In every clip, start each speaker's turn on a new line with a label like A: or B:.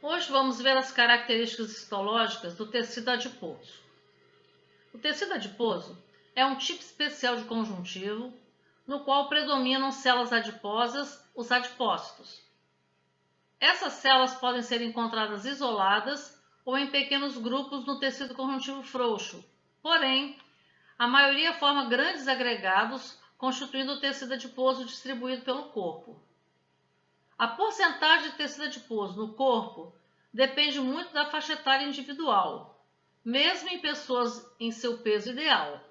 A: Hoje vamos ver as características histológicas do tecido adiposo. O tecido adiposo é um tipo especial de conjuntivo no qual predominam células adiposas, os adipócitos. Essas células podem ser encontradas isoladas ou em pequenos grupos no tecido conjuntivo frouxo, porém, a maioria forma grandes agregados, constituindo o tecido adiposo distribuído pelo corpo. A porcentagem de tecido adiposo no corpo depende muito da faixa etária individual, mesmo em pessoas em seu peso ideal.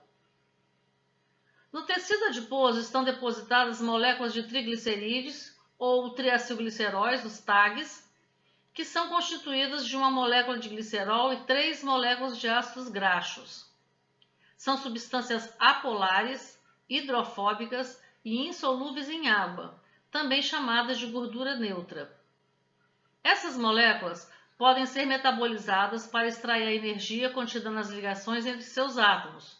A: No tecido adiposo estão depositadas moléculas de triglicerídeos ou triacilgliceróis, os TAGs, que são constituídas de uma molécula de glicerol e 3 moléculas de ácidos graxos. São substâncias apolares, hidrofóbicas e insolúveis em água, também chamadas de gordura neutra. Essas moléculas podem ser metabolizadas para extrair a energia contida nas ligações entre seus átomos.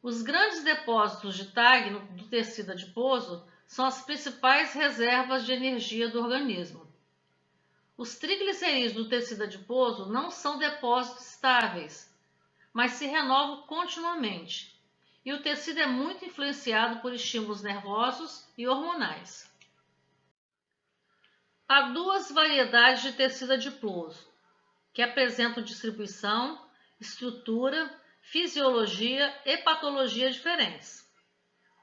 A: Os grandes depósitos de TAG do tecido adiposo são as principais reservas de energia do organismo. Os triglicerídeos do tecido adiposo não são depósitos estáveis, mas se renovam continuamente, e o tecido é muito influenciado por estímulos nervosos e hormonais. Há duas variedades de tecido adiposo, que apresentam distribuição, estrutura, fisiologia e patologia diferentes.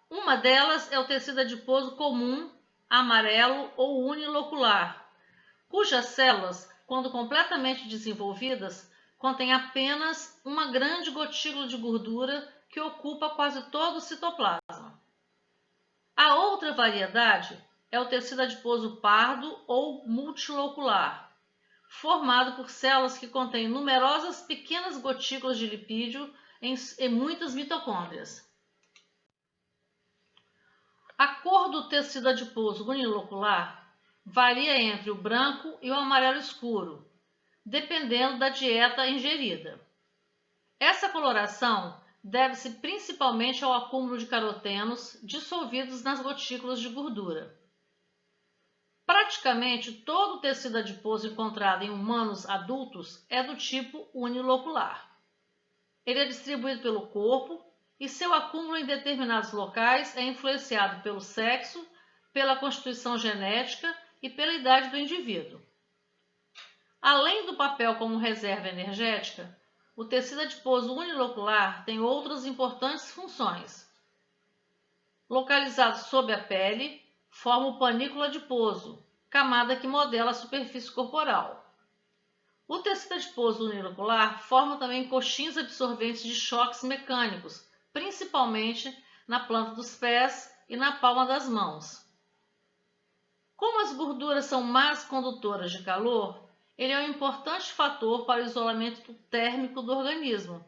A: Uma delas é o tecido adiposo comum, amarelo ou unilocular, cujas células, quando completamente desenvolvidas, contêm apenas uma grande gotícula de gordura que ocupa quase todo o citoplasma. A outra variedade é o tecido adiposo pardo ou multilocular, formado por células que contêm numerosas pequenas gotículas de lipídio em muitas mitocôndrias. A cor do tecido adiposo unilocular varia entre o branco e o amarelo escuro, dependendo da dieta ingerida. Essa coloração deve-se principalmente ao acúmulo de carotenos dissolvidos nas gotículas de gordura. Praticamente todo o tecido adiposo encontrado em humanos adultos é do tipo unilocular. Ele é distribuído pelo corpo e seu acúmulo em determinados locais é influenciado pelo sexo, pela constituição genética e pela idade do indivíduo. Além do papel como reserva energética, o tecido adiposo unilocular tem outras importantes funções. Localizado sob a pele, forma o panículo adiposo, camada que modela a superfície corporal. O tecido adiposo unilocular forma também coxins absorventes de choques mecânicos, principalmente na planta dos pés e na palma das mãos. Como as gorduras são más condutoras de calor, ele é um importante fator para o isolamento térmico do organismo.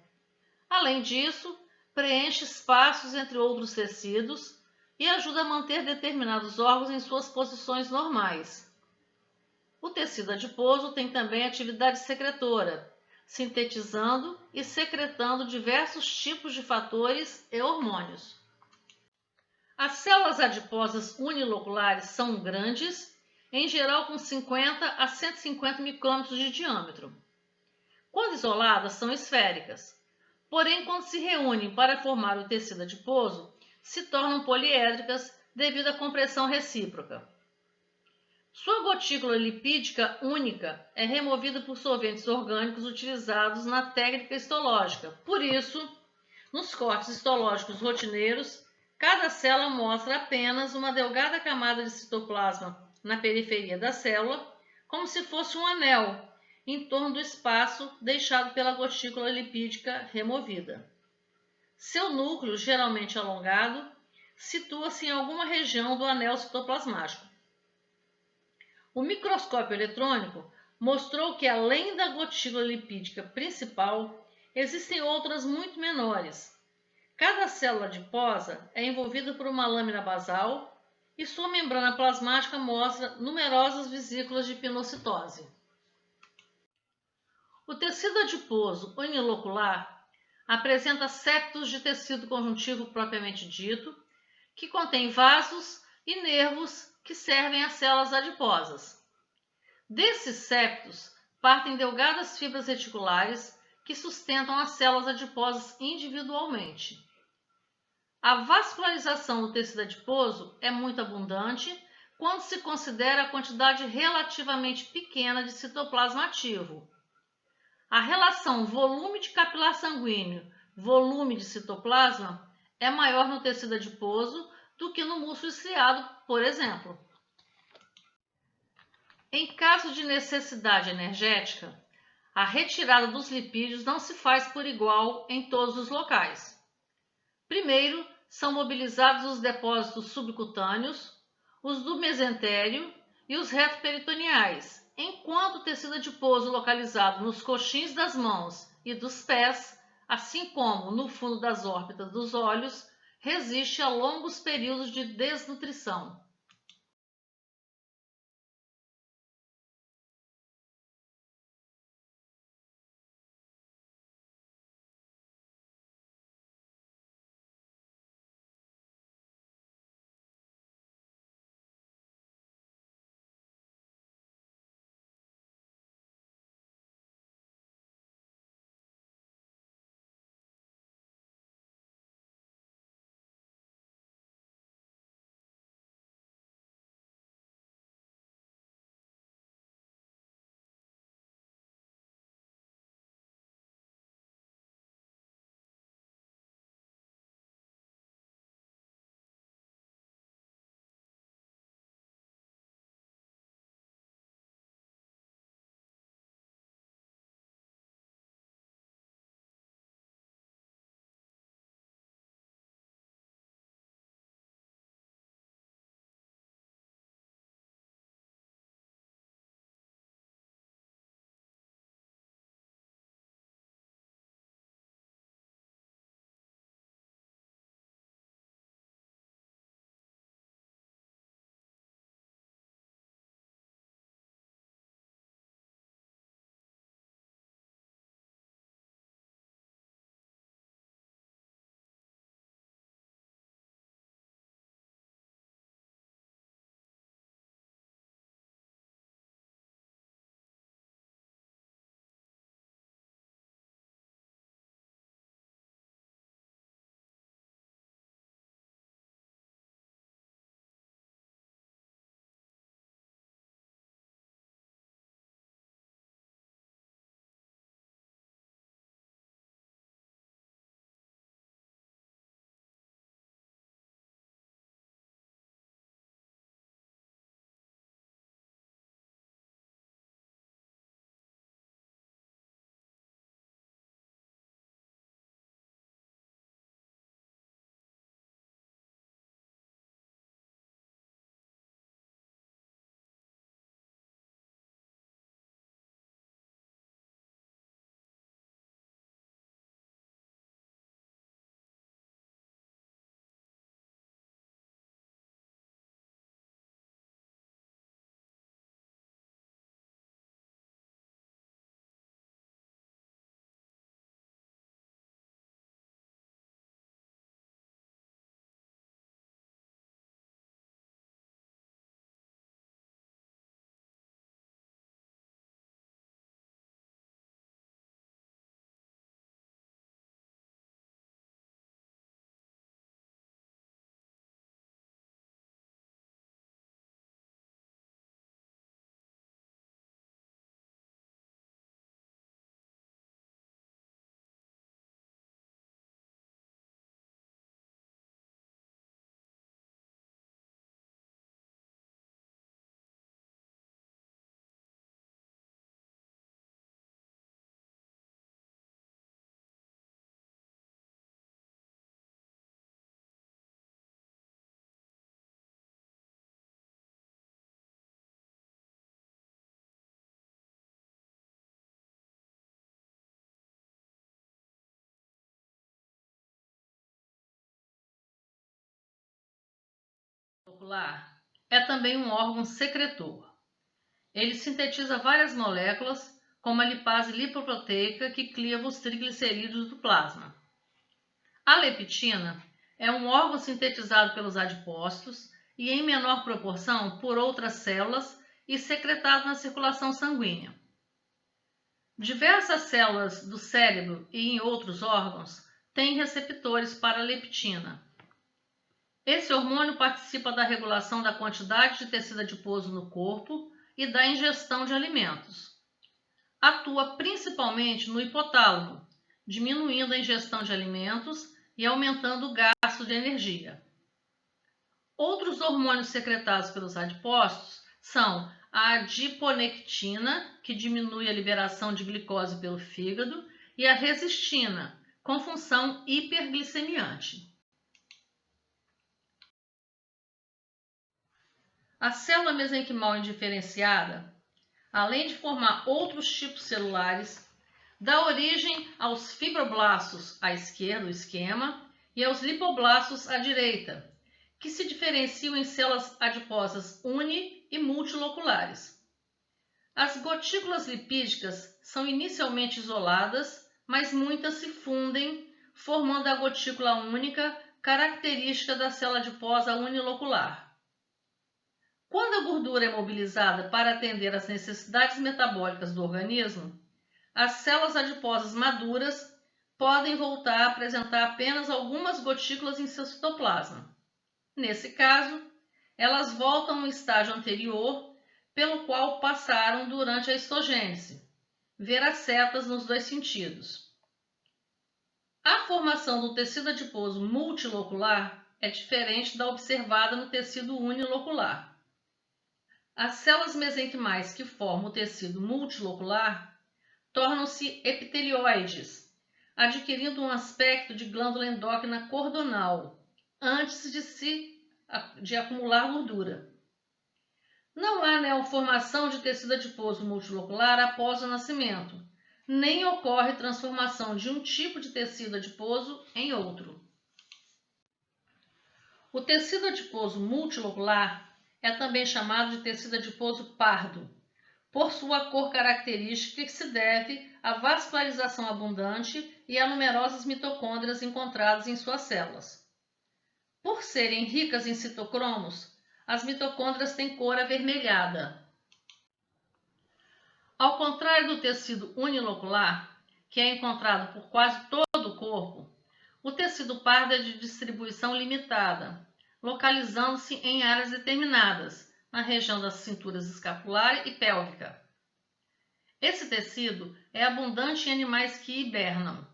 A: Além disso, preenche espaços entre outros tecidos e ajuda a manter determinados órgãos em suas posições normais. O tecido adiposo tem também atividade secretora, sintetizando e secretando diversos tipos de fatores e hormônios. As células adiposas uniloculares são grandes, em geral com 50 a 150 micrômetros de diâmetro. Quando isoladas, são esféricas. Porém, quando se reúnem para formar o tecido adiposo, se tornam poliédricas devido à compressão recíproca. Sua gotícula lipídica única é removida por solventes orgânicos utilizados na técnica histológica. Por isso, nos cortes histológicos rotineiros, cada célula mostra apenas uma delgada camada de citoplasma na periferia da célula, como se fosse um anel em torno do espaço deixado pela gotícula lipídica removida. Seu núcleo, geralmente alongado, situa-se em alguma região do anel citoplasmático. O microscópio eletrônico mostrou que, além da gotícula lipídica principal, existem outras muito menores. Cada célula adiposa é envolvida por uma lâmina basal e sua membrana plasmática mostra numerosas vesículas de pinocitose. O tecido adiposo unilocular apresenta septos de tecido conjuntivo propriamente dito, que contém vasos e nervos que servem às células adiposas. Desses septos partem delgadas fibras reticulares que sustentam as células adiposas individualmente. A vascularização do tecido adiposo é muito abundante quando se considera a quantidade relativamente pequena de citoplasma ativo. A relação volume de capilar sanguíneo, volume de citoplasma, é maior no tecido adiposo do que no músculo estriado, por exemplo. Em caso de necessidade energética, a retirada dos lipídios não se faz por igual em todos os locais. Primeiro, são mobilizados os depósitos subcutâneos, os do mesentério e os retoperitoneais, enquanto o tecido adiposo localizado nos coxins das mãos e dos pés, assim como no fundo das órbitas dos olhos, resiste a longos períodos de desnutrição. Ocular é também um órgão secretor. Ele sintetiza várias moléculas, como a lipase lipoproteica que cliva os triglicerídeos do plasma. A leptina é um órgão sintetizado pelos adipócitos e, em menor proporção, por outras células e secretado na circulação sanguínea. Diversas células do cérebro e em outros órgãos têm receptores para a leptina. Esse hormônio participa da regulação da quantidade de tecido adiposo no corpo e da ingestão de alimentos. Atua principalmente no hipotálamo, diminuindo a ingestão de alimentos e aumentando o gasto de energia. Outros hormônios secretados pelos adipócitos são a adiponectina, que diminui a liberação de glicose pelo fígado, e a resistina, com função hiperglicemiante. A célula mesenquimal indiferenciada, além de formar outros tipos celulares, dá origem aos fibroblastos à esquerda, o esquema, e aos lipoblastos à direita, que se diferenciam em células adiposas uni- e multiloculares. As gotículas lipídicas são inicialmente isoladas, mas muitas se fundem, formando a gotícula única, característica da célula adiposa unilocular. Quando a gordura é mobilizada para atender às necessidades metabólicas do organismo, as células adiposas maduras podem voltar a apresentar apenas algumas gotículas em seu citoplasma. Nesse caso, elas voltam ao estágio anterior pelo qual passaram durante a histogênese, ver as setas nos dois sentidos. A formação do tecido adiposo multilocular é diferente da observada no tecido unilocular. As células mesenquimais que formam o tecido multilocular tornam-se epitelioides, adquirindo um aspecto de glândula endócrina cordonal, antes de acumular gordura. Não há neoformação de tecido adiposo multilocular após o nascimento, nem ocorre transformação de um tipo de tecido adiposo em outro. O tecido adiposo multilocular é também chamado de tecido adiposo pardo, por sua cor característica que se deve à vascularização abundante e a numerosas mitocôndrias encontradas em suas células. Por serem ricas em citocromos, as mitocôndrias têm cor avermelhada. Ao contrário do tecido unilocular, que é encontrado por quase todo o corpo, o tecido pardo é de distribuição limitada, localizando-se em áreas determinadas, na região das cinturas escapular e pélvica. Esse tecido é abundante em animais que hibernam.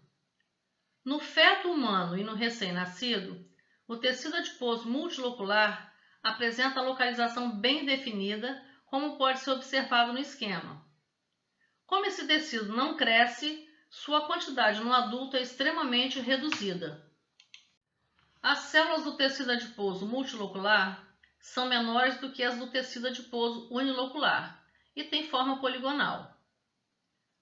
A: No feto humano e no recém-nascido, o tecido adiposo multilocular apresenta a localização bem definida, como pode ser observado no esquema. Como esse tecido não cresce, sua quantidade no adulto é extremamente reduzida. As células do tecido adiposo multilocular são menores do que as do tecido adiposo unilocular e têm forma poligonal.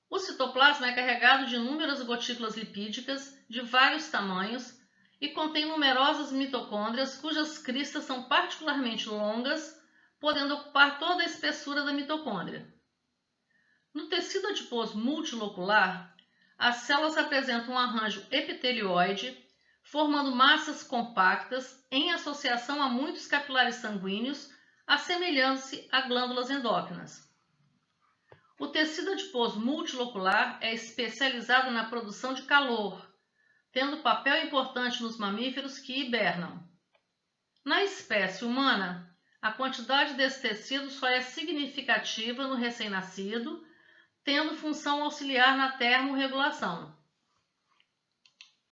A: O citoplasma é carregado de inúmeras gotículas lipídicas de vários tamanhos e contém numerosas mitocôndrias cujas cristas são particularmente longas, podendo ocupar toda a espessura da mitocôndria. No tecido adiposo multilocular, as células apresentam um arranjo epitelioide, formando massas compactas em associação a muitos capilares sanguíneos, assemelhando-se a glândulas endócrinas. O tecido adiposo multilocular é especializado na produção de calor, tendo papel importante nos mamíferos que hibernam. Na espécie humana, a quantidade desse tecido só é significativa no recém-nascido, tendo função auxiliar na termorregulação.